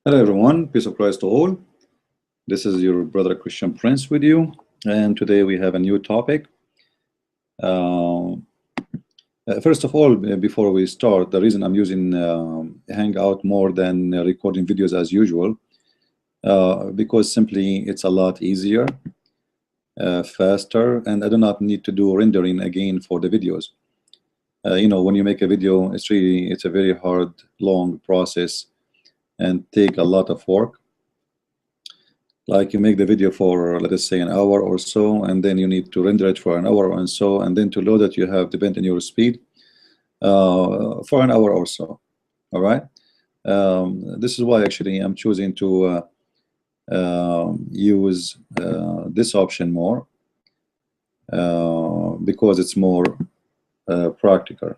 Hello everyone, peace of Christ to all. This is your brother Christian Prince with you, and today we have a new topic. First of all, before we start, the reason I'm using Hangout more than recording videos as usual, because simply it's a lot easier, faster, and I do not need to do rendering again for the videos. When you make a video, it's a very hard, long process and take a lot of work. Like you make the video for, let us say, an hour or so, and then you need to render it for an hour and so, and then to load it, you have depending on your speed for an hour or so. All right. This is why actually I'm choosing to use this option more because it's more practical.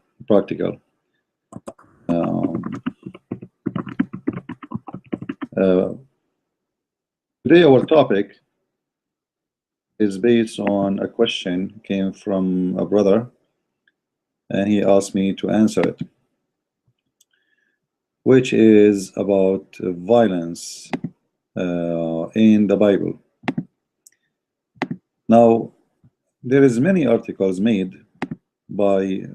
Today our topic is based on a question came from a brother, and he asked me to answer it, which is about violence in the Bible. Now, there is many articles made by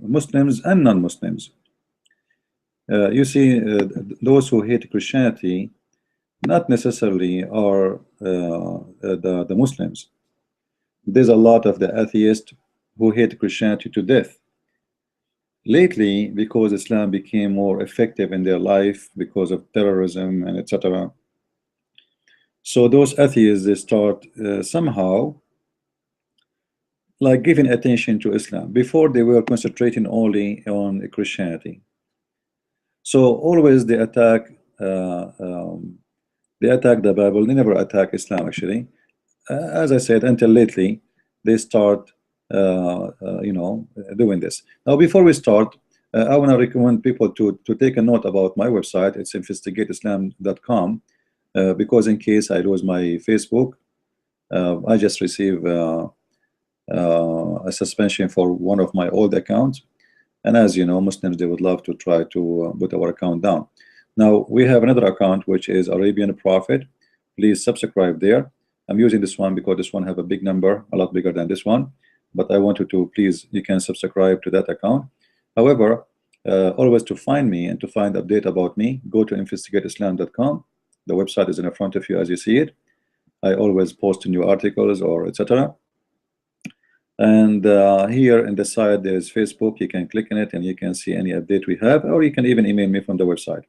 Muslims and non-Muslims. You see, those who hate Christianity not necessarily are the Muslims. There's a lot of the atheists who hate Christianity to death. Lately, because Islam became more effective in their life because of terrorism and etc. So those atheists, they start somehow like giving attention to Islam. Before they were concentrating only on Christianity. So always they attack the Bible. They never attack Islam actually. As I said, until lately they start doing this. Now before we start, I want to recommend people to take a note about my website. It's investigateislam.com because in case I lose my Facebook, I just received a suspension for one of my old accounts, and as you know, Muslims, they would love to try to put our account down. Now we have another account which is Arabian Prophet. Please subscribe there. I'm using this one because this one have a big number, a lot bigger than this one, but I want you to please, you can subscribe to that account. However, always to find me and to find update about me, go to investigateislam.com. The website is in front of you as you see it. I always post new articles or etc. And here in the side there's Facebook. You can click on it and you can see any update we have, or you can even email me from the website.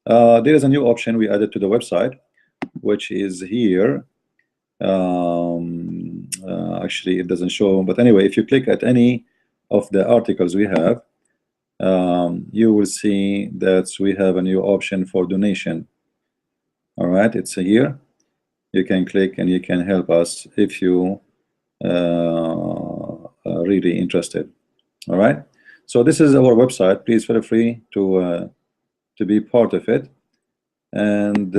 There is a new option we added to the website, which is here. Actually, it doesn't show, but anyway, if you click at any of the articles we have, you will see that we have a new option for donation. All right, it's here. You can click and you can help us if you are really interested. All right, so this is our website. Please feel free to be part of it, and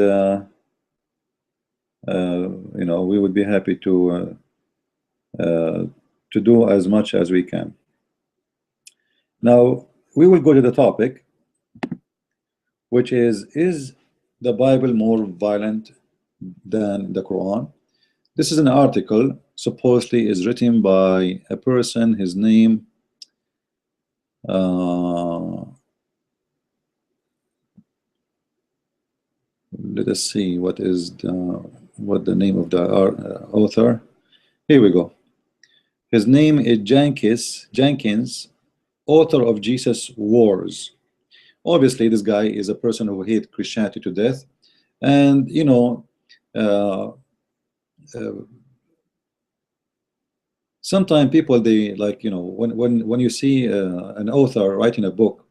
we would be happy to do as much as we can. Now we will go to the topic, which is the Bible more violent than the Quran? This is an article supposedly is written by a person. His name let us see what the name of the author. Here we go. His name is Jenkins, author of Jesus Wars. Obviously this guy is a person who hates Christianity to death, and sometimes people, they like, when you see an author writing a book,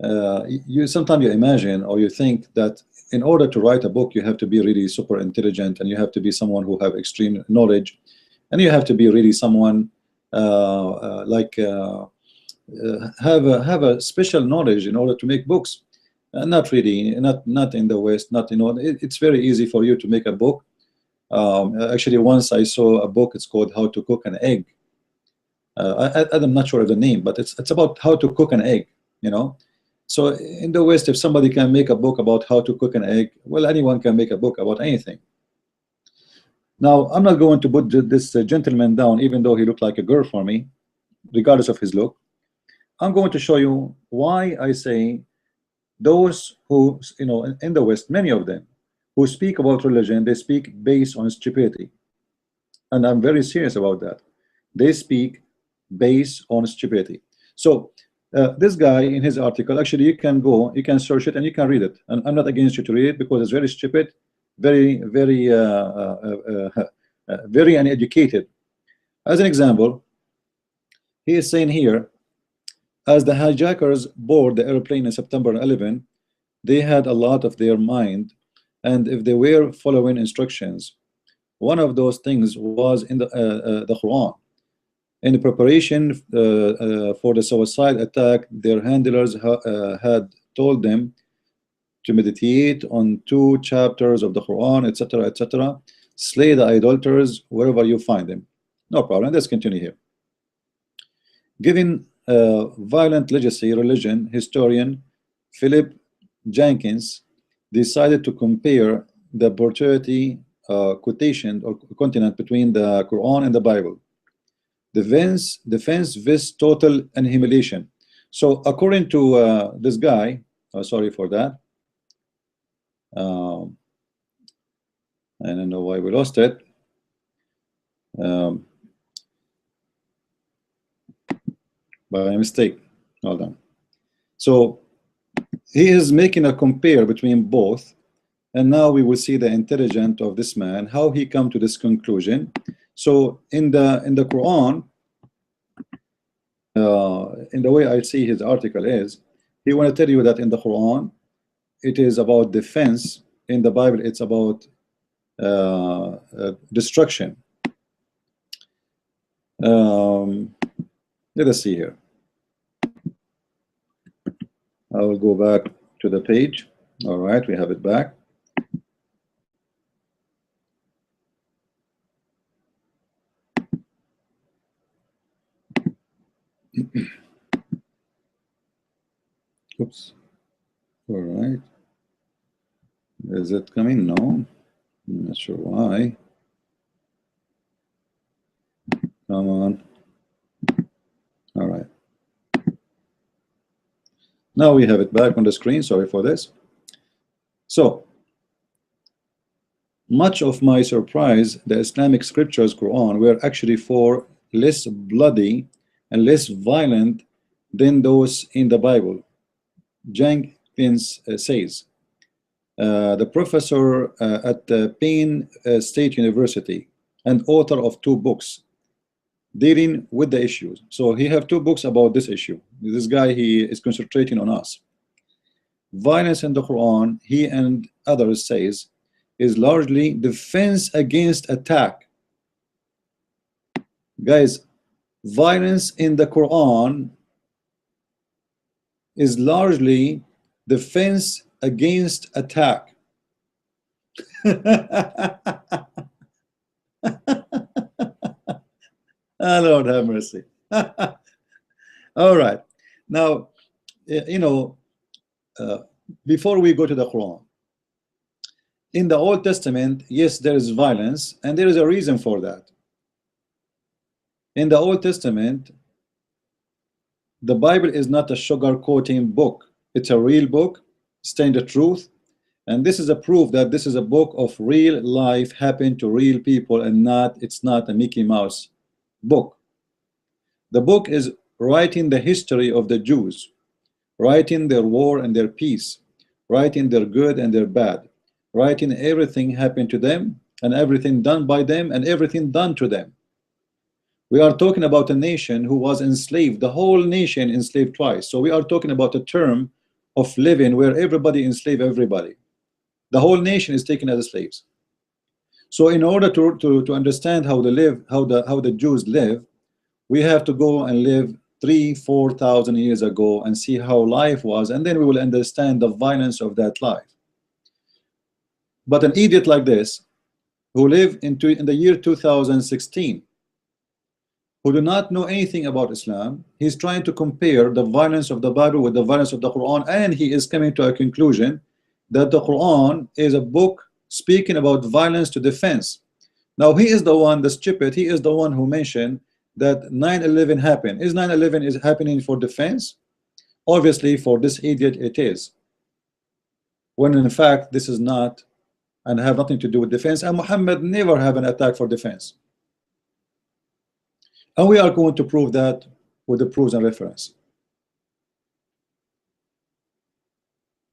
sometimes you imagine or you think that in order to write a book you have to be really super intelligent, and you have to be someone who have extreme knowledge, and you have to be really someone have a special knowledge in order to make books. Not really, not in the West, it's very easy for you to make a book. Actually, once I saw a book, it's called How to Cook an Egg. I'm not sure of the name, but it's about how to cook an egg, So in the West, if somebody can make a book about how to cook an egg, well, anyone can make a book about anything. Now, I'm not going to put this gentleman down, even though he looked like a girl for me, regardless of his look. I'm going to show you why I say those who, you know, in the West, many of them who speak about religion, they speak based on stupidity. And I'm very serious about that. They speak based on stupidity. So this guy in his article, actually you can go, you can search it and you can read it. And I'm not against you to read it because it's very stupid, very very uneducated. As an example, he is saying here, as the hijackers board the airplane in September 11, they had a lot of their mind, and if they were following instructions, one of those things was in the Quran. In the preparation for the suicide attack, their handlers had told them to meditate on 2 chapters of the Quran, etc., etc. Slay the idolaters wherever you find them. No problem. Let's continue here. Given violent legacy, religion historian Philip Jenkins decided to compare the brutality quotation or continent between the Quran and the Bible. Defense this total annihilation. So according to this guy, sorry for that. I don't know why we lost it. By mistake. Hold on. So he is making a compare between both, and now we will see the intelligence of this man, how he come to this conclusion. So in the Quran, in the way I see his article is, he want to tell you that in the Quran it is about defense, in the Bible it's about destruction. Let us see here. I will go back to the page. All right, we have it back. Oops. All right. Is it coming? No. I'm not sure why. Come on. All right. Now we have it back on the screen. Sorry for this. So, much of my surprise, the Islamic scriptures, Quran, were actually for less bloody and less violent than those in the Bible. Jenkins says, the professor at Penn State University and author of 2 books dealing with the issues. So he have 2 books about this issue. This guy, he is concentrating on us. Violence in the Quran, he and others says, is largely defense against attack. Guys, violence in the Quran is largely defense against attack. Oh, Lord have mercy. All right. Now, you know, before we go to the Quran, in the Old Testament, yes, there is violence, and there is a reason for that. In the Old Testament, the Bible is not a sugar-coating book. It's a real book, stating the truth, and this is a proof that this is a book of real life, happened to real people, and it's not a Mickey Mouse book. The book is writing the history of the Jews, writing their war and their peace, writing their good and their bad, writing everything happened to them and everything done by them and everything done to them. We are talking about a nation who was enslaved, the whole nation enslaved twice. So we are talking about a term of living where everybody enslaved everybody. The whole nation is taken as slaves. So in order to understand how they live, how the Jews live, we have to go and live 3,000-4,000 years ago and see how life was, and then we will understand the violence of that life. But an idiot like this, who lived in the year 2016, who do not know anything about Islam. He's trying to compare the violence of the Bible with the violence of the Quran, and he is coming to a conclusion that the Quran is a book speaking about violence to defense. Now he is the one, the stupid, he is the one who mentioned that 9/11 happened. Is 9/11 is happening for defense? Obviously for this idiot it is, when in fact this is not, and have nothing to do with defense, and Muhammad never have an attack for defense. And we are going to prove that with the proofs and reference.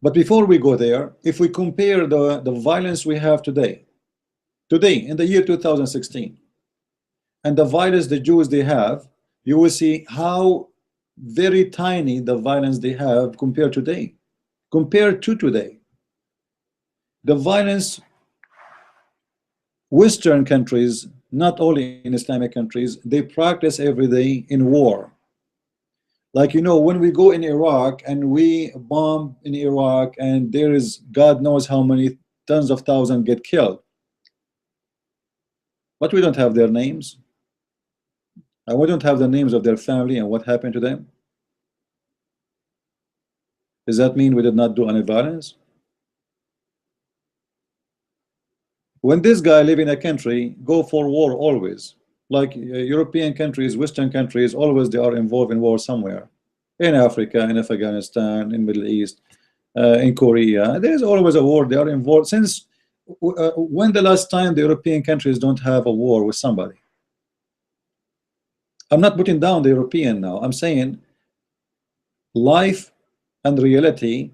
But before we go there, if we compare the violence we have today in the year 2016, and the violence the Jews they have, you will see how very tiny the violence they have compared to today. Compared to today, the violence Western countries, not only in Islamic countries, they practice every day in war. Like, you know, when we go in Iraq and we bomb in Iraq, and there is God knows how many tens of thousands get killed, but we don't have their names, and we don't have the names of their family and what happened to them. Does that mean we did not do any violence? When this guy live in a country, go for war always, like European countries, Western countries, always they are involved in war somewhere, in Africa, in Afghanistan, in Middle East, in Korea. There is always a war. They are involved since when the last time the European countries don't have a war with somebody? I'm not putting down the European now. I'm saying life and reality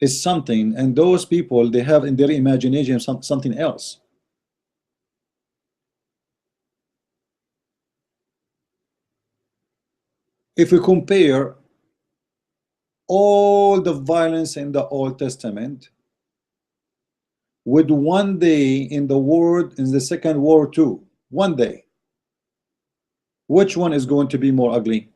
is something, and those people, they have in their imagination something else. If we compare all the violence in the Old Testament with one day in the world in the Second World War, one day, which one is going to be more ugly?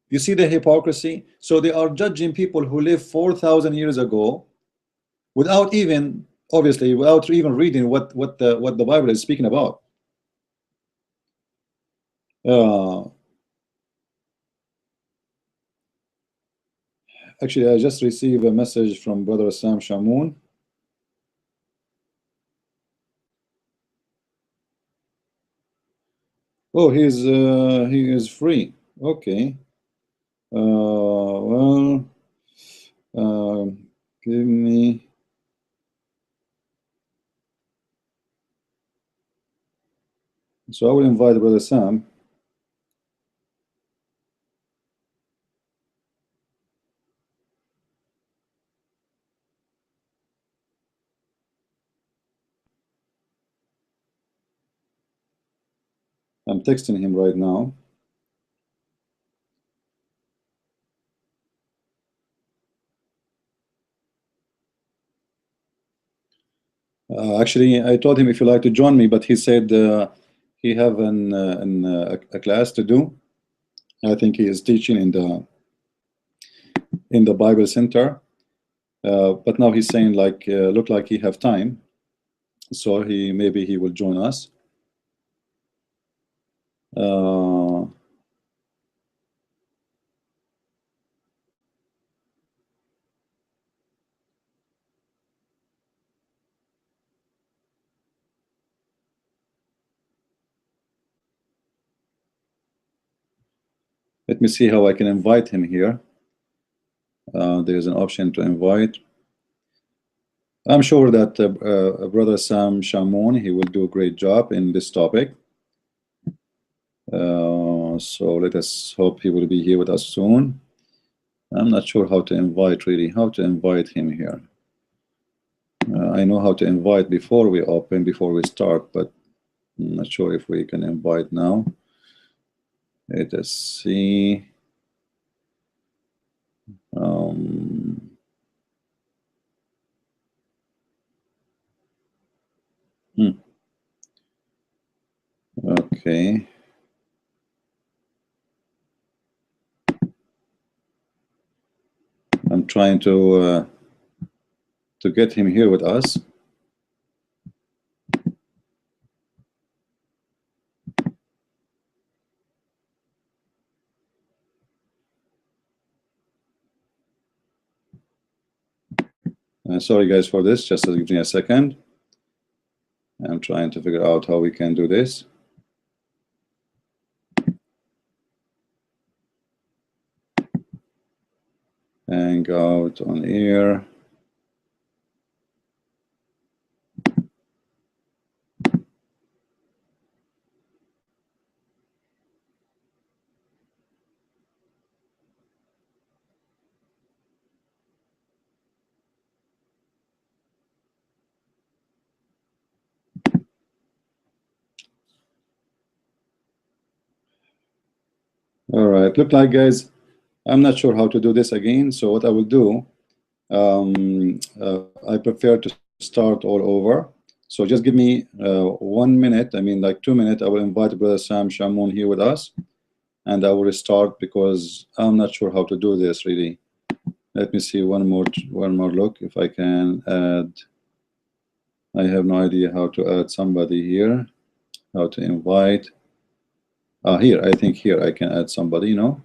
You see the hypocrisy? So they are judging people who lived 4,000 years ago without even, obviously, without even reading what the Bible is speaking about. Actually, I just received a message from Brother Sam Shamoun. Oh, he is free. Okay. Well, give me. So I will invite Brother Sam. I'm texting him right now. Actually, I told him if you like to join me, but he said he have a class to do. I think he is teaching in the Bible Center, but now he's saying like look like he have time, so maybe he will join us. Let me see how I can invite him here. There's an option to invite. I'm sure that Brother Sam Shamoun, he will do a great job in this topic. So let us hope he will be here with us soon. I'm not sure how to invite him here. I know how to invite before we start, but I'm not sure if we can invite now. Let us see. Okay. I'm trying to get him here with us. Sorry guys for this, just give me a second. I'm trying to figure out how we can do this. Hang out on air. All right, look like guys, I'm not sure how to do this again. So what I will do, I prefer to start all over. So just give me 1 minute. I mean, like 2 minutes. I will invite Brother Sam Shamoun here with us, and I will start because I'm not sure how to do this really. Let me see one more look if I can add. I have no idea how to add somebody here. How to invite? Here, I think here I can add somebody. You know.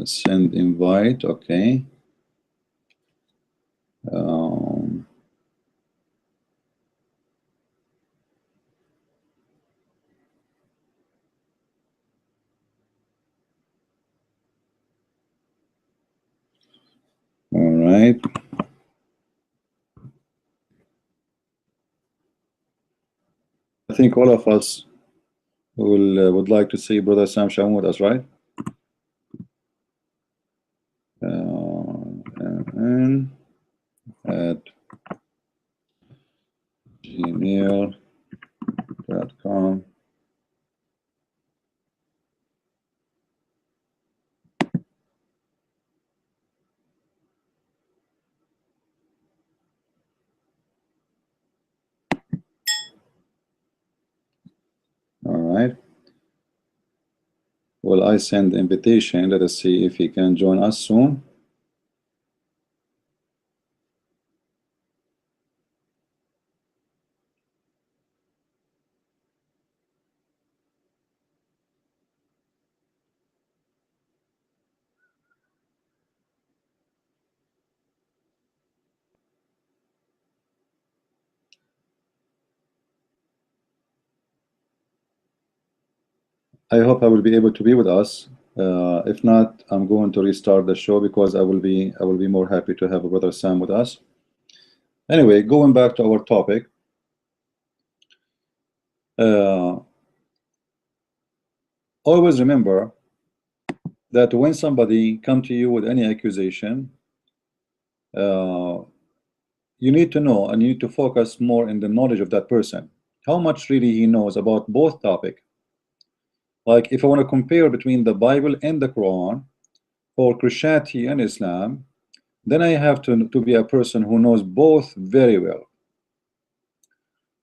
Send invite. Okay. All right. I think all of us will would like to see Brother Sam Shamoun with us, right? And at gmail.com. All right. Well, I send the invitation. Let us see if he can join us soon. I hope I will be able to be with us. If not, I'm going to restart the show because I will be more happy to have a Brother Sam with us. Anyway, going back to our topic. Always remember that when somebody come to you with any accusation, you need to know and you need to focus more in the knowledge of that person. How much really he knows about both topic. Like if I want to compare between the Bible and the Quran for Christianity and Islam, then I have to be a person who knows both very well.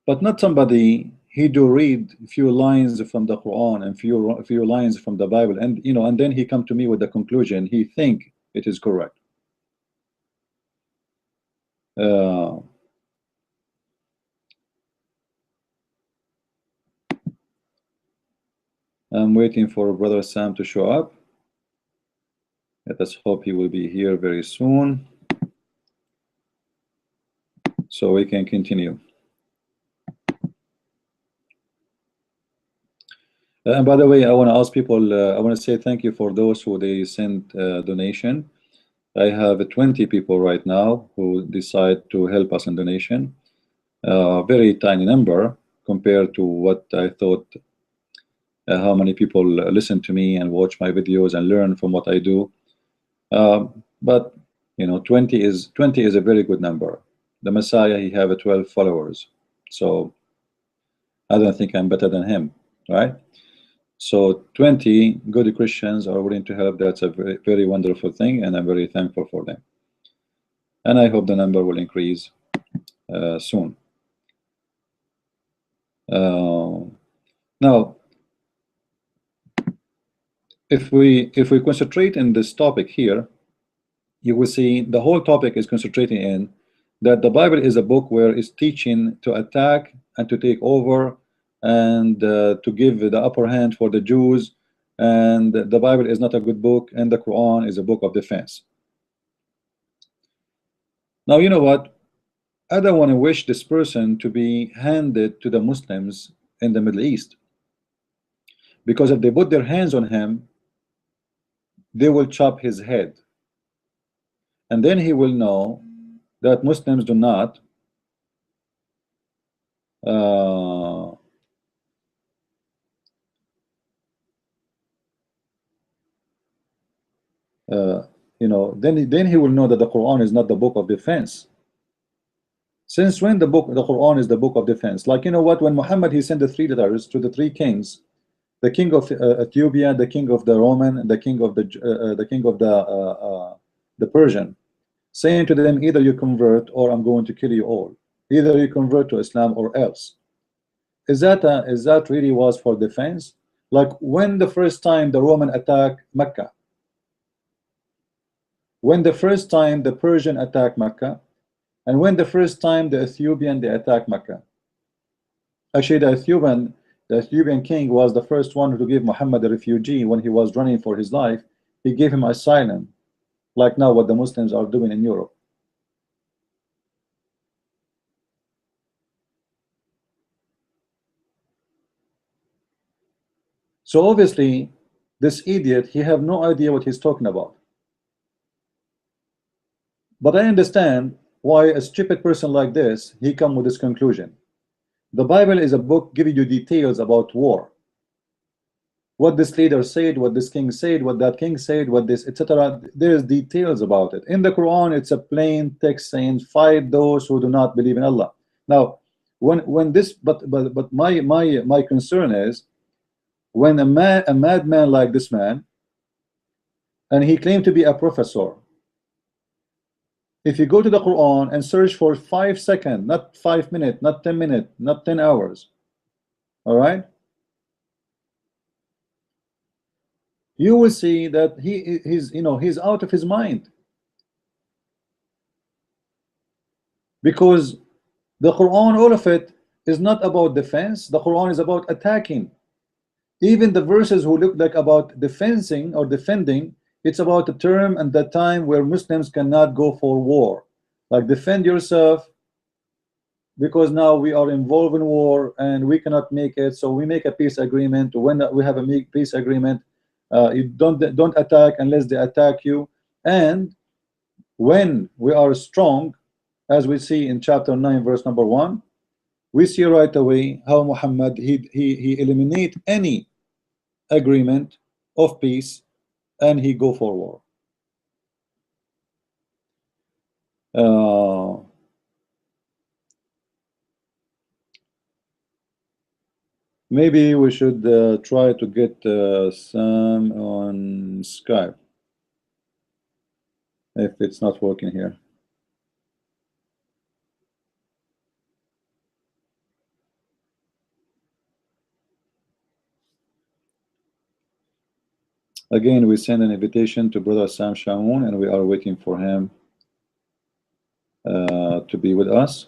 But not somebody he do read a few lines from the Quran and few lines from the Bible, and you know, and then he come to me with the conclusion he think it is correct. I'm waiting for Brother Sam to show up. Let us hope he will be here very soon so we can continue. And by the way, I want to ask people, I want to say thank you for those who they sent donation. I have 20 people right now who decide to help us in donation. Very tiny number compared to what I thought, how many people listen to me and watch my videos and learn from what I do. But you know, 20 is a very good number. The Messiah, he have 12 followers, so I don't think I'm better than him, right? So 20 good Christians are willing to help. That's a very, very wonderful thing, and I'm very thankful for them. And I hope the number will increase soon. Now, if we concentrate in this topic here, you will see the whole topic is concentrating in that the Bible is a book where it's teaching to attack and to take over and to give the upper hand for the Jews, and the Bible is not a good book, and the Quran is a book of defense. Now, you know what? I don't want to wish this person to be handed to the Muslims in the Middle East, because if they put their hands on him, they will chop his head, and then he will know that Muslims do not uh, uh, then he will know that the Quran is not the book of defense. Since when the Quran is the book of defense? Like, you know what, when Muhammad, he sent the three letters to the three kings, the king of Ethiopia, the king of the Roman, and the king of the Persian, saying to them, either you convert or I'm going to kill you all. Either you convert to Islam or else. Is that really was for defense? Like, when the first time the Roman attacked Mecca, when the first time the Persian attacked Mecca, and when the first time the Ethiopian they attacked Mecca. Actually, the Ethiopian king was the first one to give Muhammad a refugee when he was running for his life. He gave him asylum, like now what the Muslims are doing in Europe. So obviously, this idiot, he have no idea what he's talking about. But I understand why a stupid person like this, he come with this conclusion. The Bible is a book giving you details about war. What this leader said, what this king said, what that king said, what this, etc. There's details about it. In the Quran, it's a plain text saying, fight those who do not believe in Allah. Now, when this, but my concern is when a madman like this man, and he claimed to be a professor. If you go to the Quran and search for 5 seconds, not 5 minutes, not 10 minutes, not 10 hours, all right, you will see that he's out of his mind, because the Quran, all of it is not about defense. The Quran is about attacking. Even the verses who look like about defending or defending, it's about the term and the time where Muslims cannot go for war, like defend yourself, because now we are involved in war and we cannot make it, so we make a peace agreement. When we have a peace agreement, you don't attack unless they attack you. And when we are strong, as we see in chapter 9 verse number 1, we see right away how Muhammad, he eliminate any agreement of peace and he go for war. Maybe we should try to get Sam on Skype if it's not working here. Again, we send an invitation to brother Sam Shamoun, and we are waiting for him to be with us.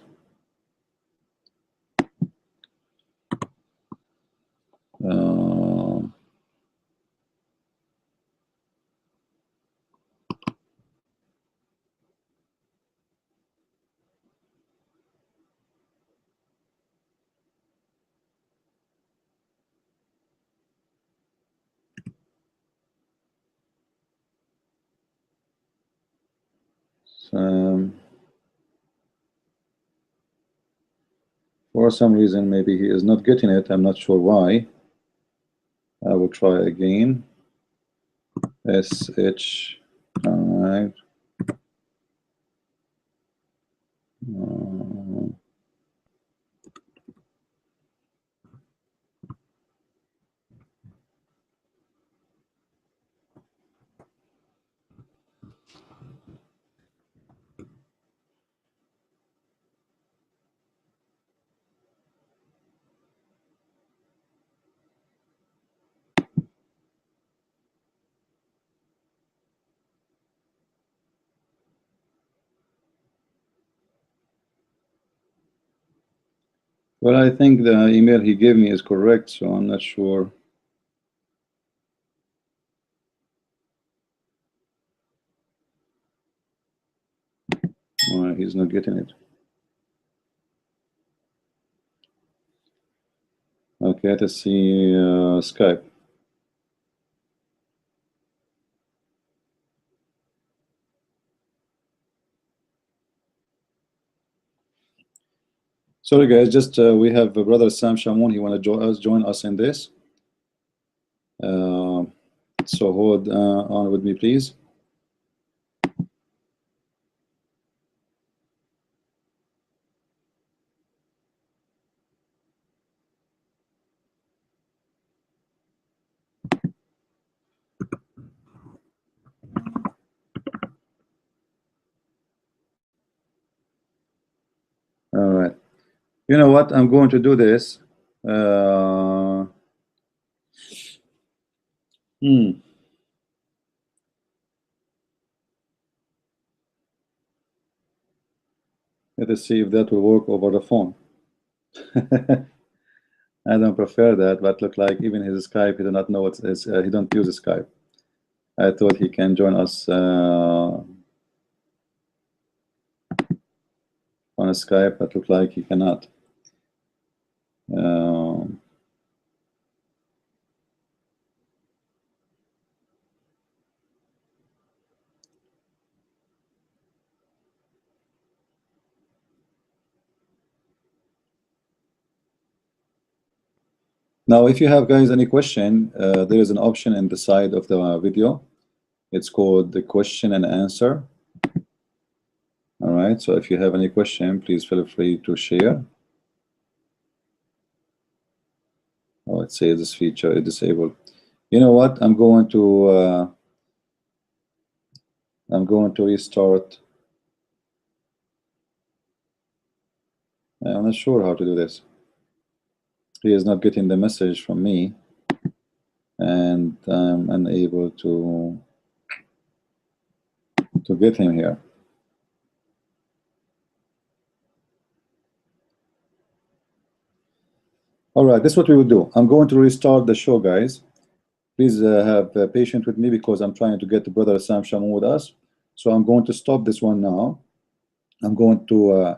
For some reason, maybe he is not getting it. I'm not sure why. I will try again. SH. All right. Well, I think the email he gave me is correct, so I'm not sure. He's not getting it. Okay, let's see Skype. Sorry guys, just we have brother Sam Shamoun. He want to join us in this. So hold on with me, please. All right. You know what? I'm going to do this. Let us see if that will work over the phone. I don't prefer that, but look like even his Skype, he do not know what is. He don't use Skype. I thought he can join us on a Skype, but look like he cannot. Now, if you have guys any question, there is an option in the side of the video. It's called the question and answer. All right. So if you have any question, please feel free to share. Oh, it says this feature is disabled. You know what? I'm going to restart. I'm not sure how to do this. He is not getting the message from me, and I'm unable to get him here. All right, this is what we will do. I'm going to restart the show, guys. Please have patience with me because I'm trying to get the brother Sam Shamoun with us. So I'm going to stop this one now. I'm going to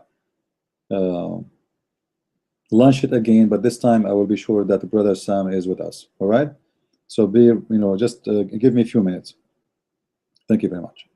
launch it again, but this time I will be sure that the brother Sam is with us. All right. So just give me a few minutes. Thank you very much.